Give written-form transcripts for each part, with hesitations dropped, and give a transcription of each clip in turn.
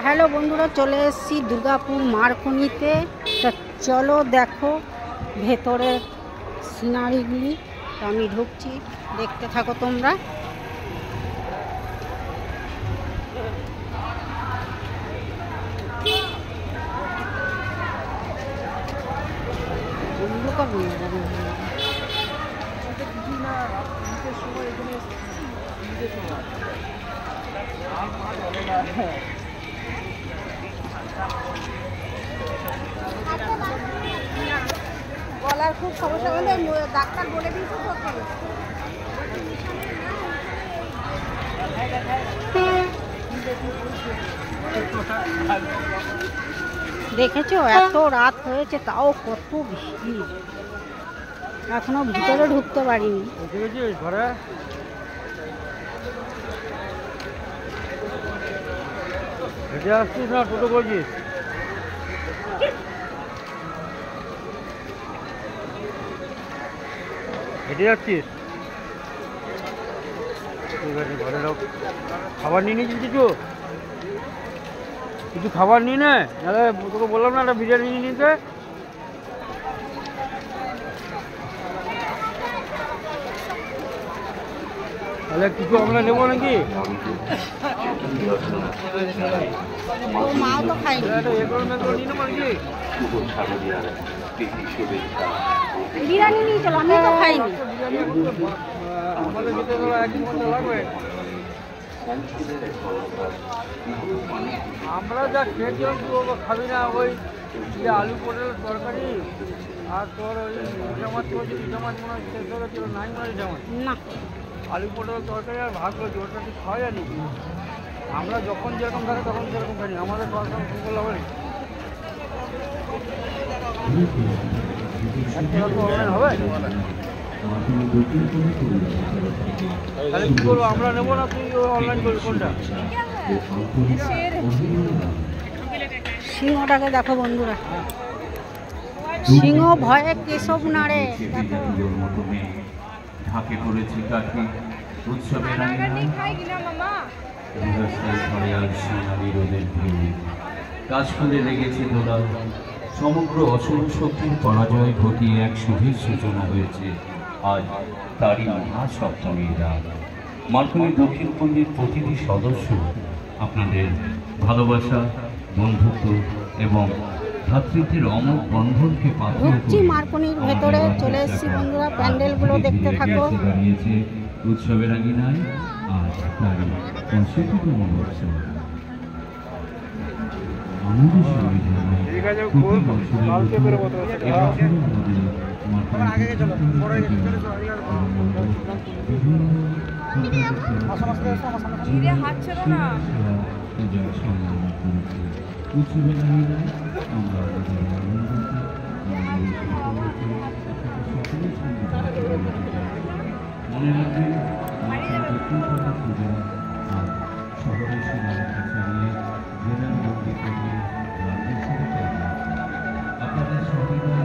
Hello বন্ধুরা, চলে এসেছি দুর্গাপুর মারকনিতে। তো চলো দেখো ভেতরের সিনারিগুলি। তো আমি ঢুকছি, দেখতে থাকো তোমরা। গলার খুব সমস্যা হলে ডাক্তার বলে দিয়েছে তোকে। দেখেছো এত রাত হয়েছে তাও কত ভিড়, এখনো ভিতরে ঢুকতে পারিনি। হেঁটে আসছিস না টোটো করছিস? হেঁটে যাচ্ছিস? ঠিক আছে, ঘরে রাখ। খাবার নিয়ে নিয়েছিস? কিছু খাবার নিয়ে নে, নাহলে তোকে বললাম না একটা বিরিয়ানি নিয়ে নিতে। তাহলে কিছু আমরা নেবো নাকি? মাও তো খাইনি, বিরিয়ানি নিয়ে চলো, আমি তো খাইনি। আমরা যা খেয়েছিলাম খাবি না, ওই যে আলু পটলের তরকারি আর তোর ওই ইটা মাছ করেছিল, ইটা মাছ মনে হয় শেষ হয়ে গেছিল, নাই মনে হয় ইটা মাছ না, আলু পটলের তরকারি আর ভাত করেছি, ওটা ঠিক খাওয়া যায়নি। আমরা যখন যেরকম থাকে তখন সেরকম খাই, আমাদের সরকার করলে হবে না। অনলাইন হবে তাহলে কি করবো? আমরা নেবো না, তুই অনলাইন করবি কোনটা? সিংহটাকে দেখো বন্ধুরা, সিংহ ভয়ে কেশব নাড়ে। ঢাকে পড়েছে কাঠি উৎসবের রোদের ঢেউ, কাশফুলে লেগেছে দোলা। সমগ্র অশুভ শক্তির পরাজয় ঘটিয়ে এক শুভের সূচনা হয়েছে আজ তারই মহাসপ্তমীর রাত। মার্কনি দক্ষিণপল্লীর প্রতিটি সদস্য আপনাদের ভালোবাসা, বন্ধুত্ব এবং ভ্রাতৃত্বের অমোঘ বন্ধনকে ঢুকছি মার্কনির ভেতরে, চলে এসেছি বন্ধুরা, প্যান্ডেলগুলো দেখতে থাকো। দাঁড়িয়েছে উৎসবের আগিনায় আজ তারই 65তম বর্ষে। আমাদের মনে রাখবেন শহরের সীমানা ছাড়িয়ে জেলার মন্দির থেকে রাজ্যের সাথে আপনাদের সহযোগিতা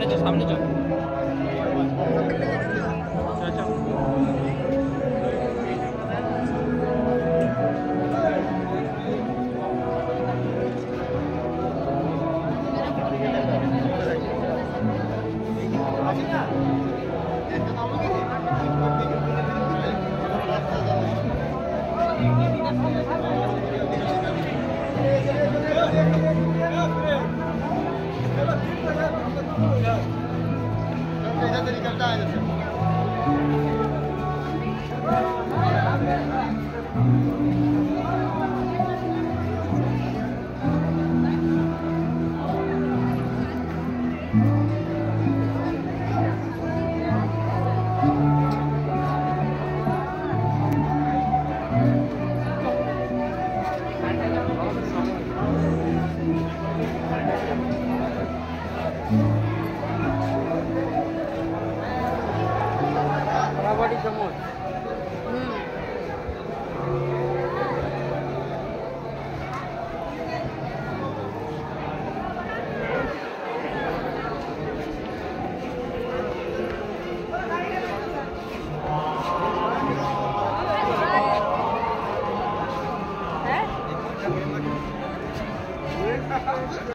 सामने चल सामने चल चल निकलता है जैसे